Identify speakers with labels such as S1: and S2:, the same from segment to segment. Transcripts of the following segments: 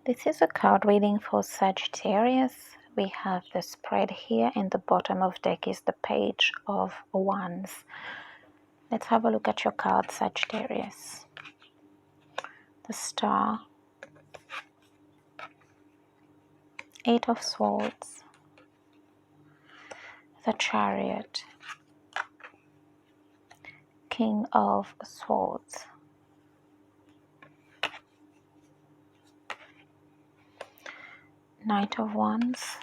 S1: This is a card reading for Sagittarius. We have the spread here, and the bottom of deck is the Page of Wands. Let's have a look at your card, Sagittarius. The Star, Eight of Swords, the Chariot, King of Swords, Knight of Wands,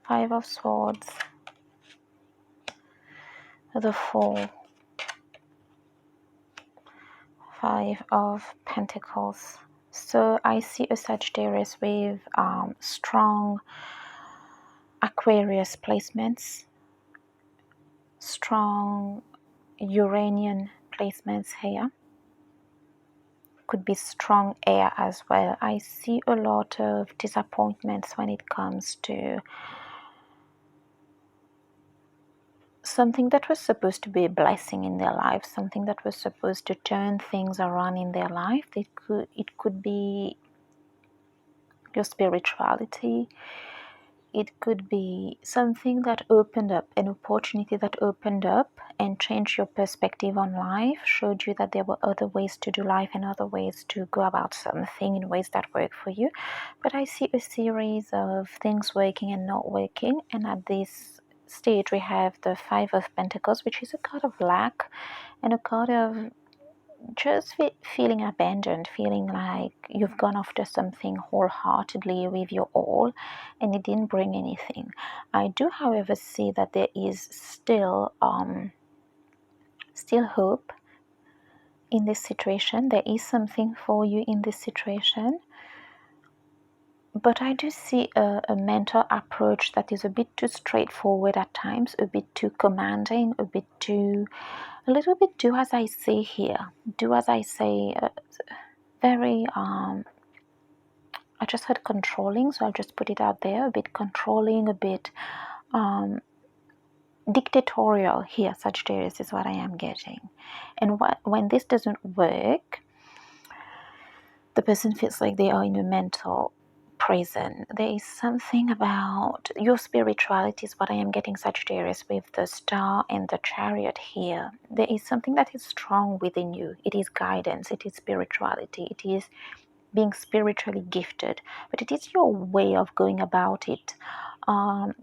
S1: Five of Swords, the Fool, Five of Pentacles. So I see a Sagittarius with strong Aquarius placements, strong Uranian placements here. Could be strong air as well. I see a lot of disappointments when it comes to something that was supposed to be a blessing in their life, something that was supposed to turn things around in their life. It could be your spirituality. It could be something that opened up, an opportunity that opened up and changed your perspective on life, showed you that there were other ways to do life and other ways to go about something in ways that work for you. But I see a series of things working and not working, and at this stage we have the Five of Pentacles, which is a card of lack and a card of just feeling abandoned, feeling like you've gone after something wholeheartedly with your all and it didn't bring anything. I do, however, see that there is still hope in this situation. There is something for you in this situation. But I do see a mental approach that is a bit too straightforward at times, a bit too commanding, a little bit do as I say here. Do as I say, very, I just heard controlling, so I'll just put it out there, a bit controlling, a bit dictatorial here, Sagittarius, is what I am getting. And when this doesn't work, the person feels like they are in a mental prison. There is something about your spirituality is what I am getting, Sagittarius, with the Star and the Chariot here. There is something that is strong within you. It is guidance, it is spirituality, it is being spiritually gifted, but it is your way of going about it.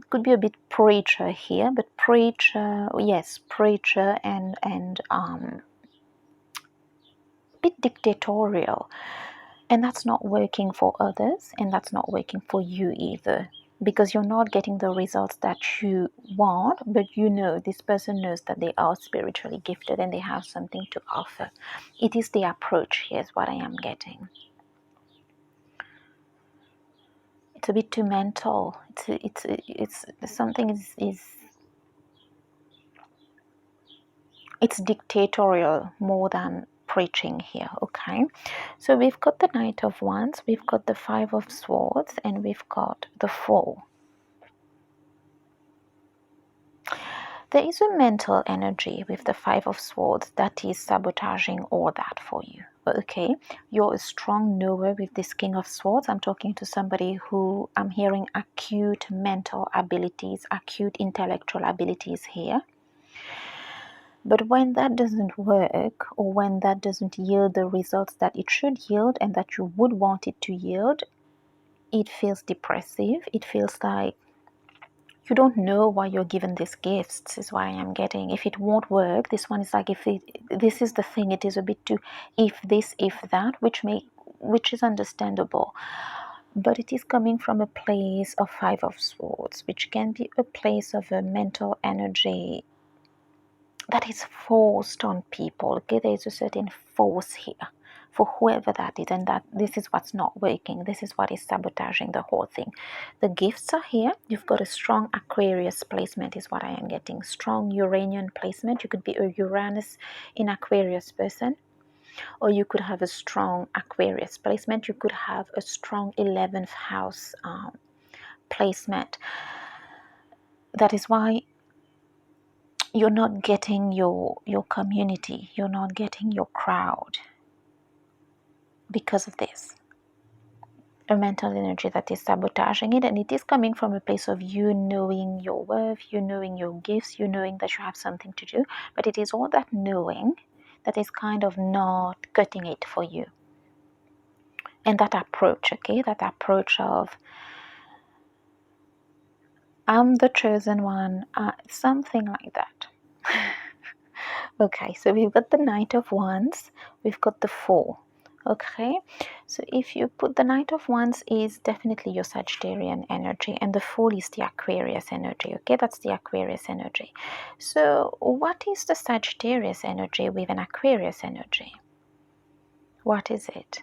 S1: Could be a bit preacher here, but preacher, yes, preacher and bit dictatorial. And that's not working for others, and that's not working for you either, because you're not getting the results that you want, but you know this person knows that they are spiritually gifted and they have something to offer. It is the approach here is what I am getting. It's a bit too mental. It's something is it's dictatorial more than preaching here. Okay, so we've got the Knight of Wands, we've got the Five of Swords, and we've got the Fool. There is a mental energy with the Five of Swords that is sabotaging all that for you. Okay, you're a strong knower with this King of Swords. I'm talking to somebody who I'm hearing acute mental abilities, acute intellectual abilities here. But when that doesn't work, or when that doesn't yield the results that it should yield and that you would want it to yield, it feels depressive. It feels like you don't know why you're given these gifts, is why I'm getting. If it won't work, this one is like, this is the thing, it is a bit too if this, if that, which is understandable. But it is coming from a place of Five of Swords, which can be a place of a mental energy that is forced on people. Okay, there is a certain force here for whoever that is, and that this is what's not working. This is what is sabotaging the whole thing. The gifts are here. You've got a strong Aquarius placement is what I am getting. Strong Uranian placement. You could be a Uranus in Aquarius person, or you could have a strong Aquarius placement. You could have a strong 11th house placement. That is why you're not getting your community, you're not getting your crowd. because of this. A mental energy that is sabotaging it, and it is coming from a place of you knowing your worth, you knowing your gifts, you knowing that you have something to do, but it is all that knowing that is kind of not cutting it for you. And that approach, okay, that approach of I'm the chosen one, something like that. Okay, so we've got the Knight of Wands, we've got the Fool. Okay, so if you put the Knight of Wands is definitely your Sagittarian energy, and the Fool is the Aquarius energy. Okay, that's the Aquarius energy. So what is the Sagittarius energy with an Aquarius energy? What is it?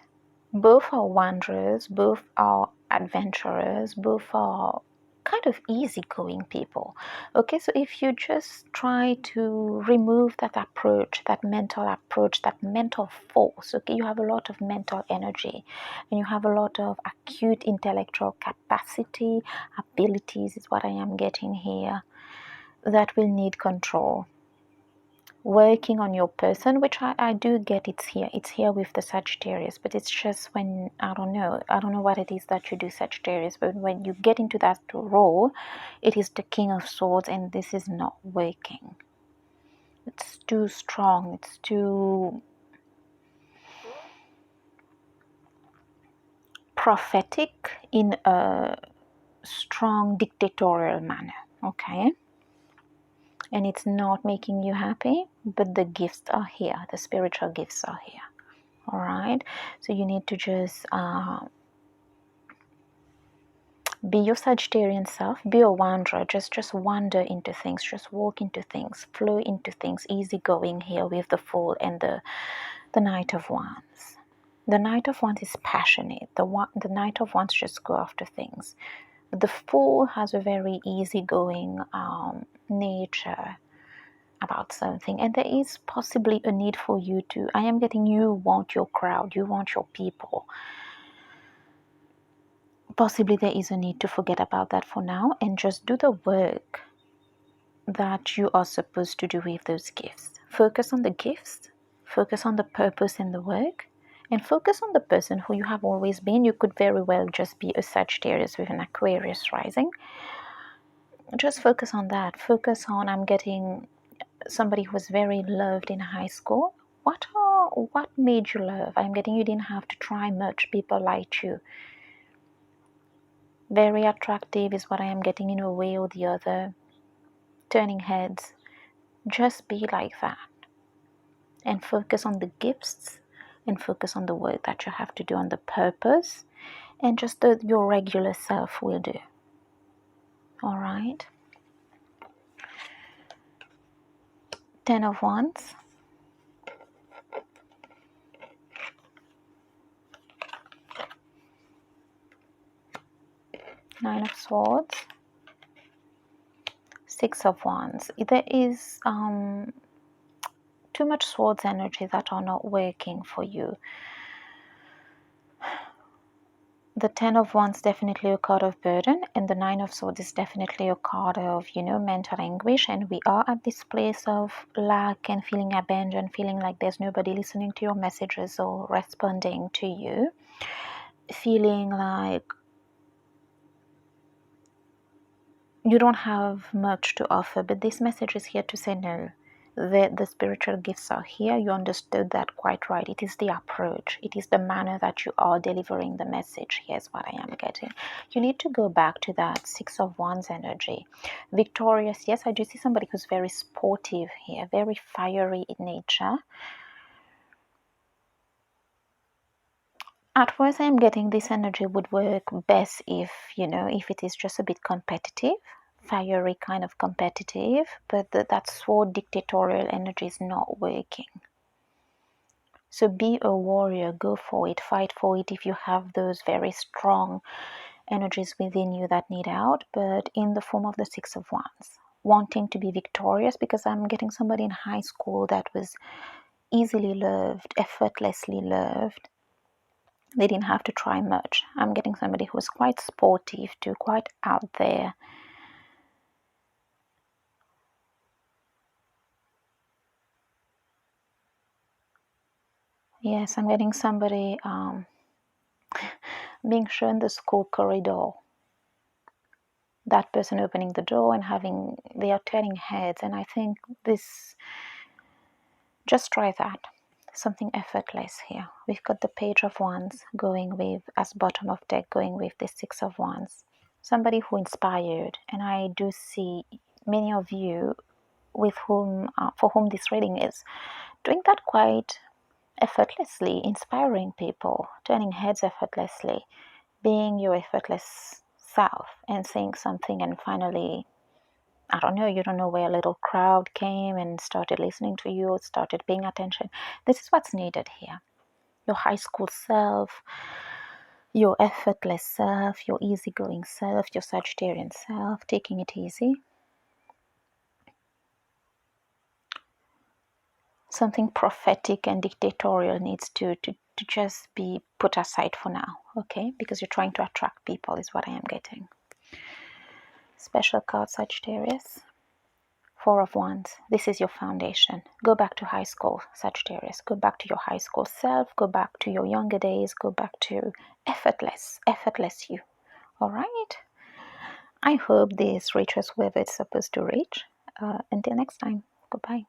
S1: Both are wanderers, both are adventurers, both are kind of easygoing people. Okay, so if you just try to remove that approach, that mental force, okay, you have a lot of mental energy and you have a lot of acute intellectual capacity, abilities is what I am getting here, that will need control. Working on your person, which I do get, it's here with the Sagittarius, but it's just when I don't know what it is that you do, Sagittarius, but when you get into that role, it is the King of Swords, and this is not working. It's too strong, it's too prophetic in a strong dictatorial manner, okay, and it's not making you happy, but the gifts are here, the spiritual gifts are here. All right, so you need to just be your Sagittarian self, be a wanderer, just wander into things, just walk into things, flow into things, easygoing here with the Fool and the Knight of Wands. The Knight of Wands is passionate. The Knight of Wands just go after things. The Fool has a very easygoing nature about something, and there is possibly a need for you to, I am getting, you want your crowd, you want your people. Possibly there is a need to forget about that for now and just do the work that you are supposed to do with those gifts. Focus on the gifts, focus on the purpose in the work, and focus on the person who you have always been. You could very well just be a Sagittarius with an Aquarius rising. Just focus on that. Focus on, I'm getting somebody who was very loved in high school. What made you love? I'm getting, you didn't have to try much. People liked you. Very attractive is what I am getting in a way or the other. Turning heads. Just be like that. And focus on the gifts and focus on the work that you have to do, on the purpose. And just your regular self will do. All right. 10 of Wands. Nine of Swords. Six of Wands. There is too much swords energy that are not working for you. The 10 of Wands definitely a card of burden, and the 9 of Swords is definitely a card of, mental anguish, and we are at this place of lack and feeling abandoned, feeling like there's nobody listening to your messages or responding to you, feeling like you don't have much to offer, but this message is here to say no. The spiritual gifts are here. You understood that quite right. It is the approach. It is the manner that you are delivering the message. Here's what I am getting. You need to go back to that 6 of Wands energy. Victorious. Yes, I do see somebody who's very sportive here, very fiery in nature. At first, I'm getting this energy would work best if, if it is just a bit competitive, fiery kind of competitive, but that sword dictatorial energy is not working. So be a warrior, go for it, fight for it if you have those very strong energies within you that need out, but in the form of the 6 of Wands. Wanting to be victorious, because I'm getting somebody in high school that was easily loved, effortlessly loved. They didn't have to try much. I'm getting somebody who was quite sportive too, quite out there. Yes, I'm getting somebody being shown the school corridor. That person opening the door and they are turning heads. And I think this, just try that. Something effortless here. We've got the Page of Wands going with, as bottom of deck, going with the Six of Wands. Somebody who inspired. And I do see many of you with whom, for whom this reading is, doing that quite effortlessly, inspiring people, turning heads effortlessly, being your effortless self and saying something, and finally, I don't know, you don't know where a little crowd came and started listening to you, started paying attention. This is what's needed here. Your high school self, your effortless self, your easygoing self, your Sagittarian self, taking it easy. Something prophetic and dictatorial needs to just be put aside for now, okay? Because you're trying to attract people, is what I am getting. Special card, Sagittarius. Four of Wands. This is your foundation. Go back to high school, Sagittarius. Go back to your high school self. Go back to your younger days. Go back to effortless you. All right? I hope this reaches wherever it's supposed to reach. Until next time, goodbye.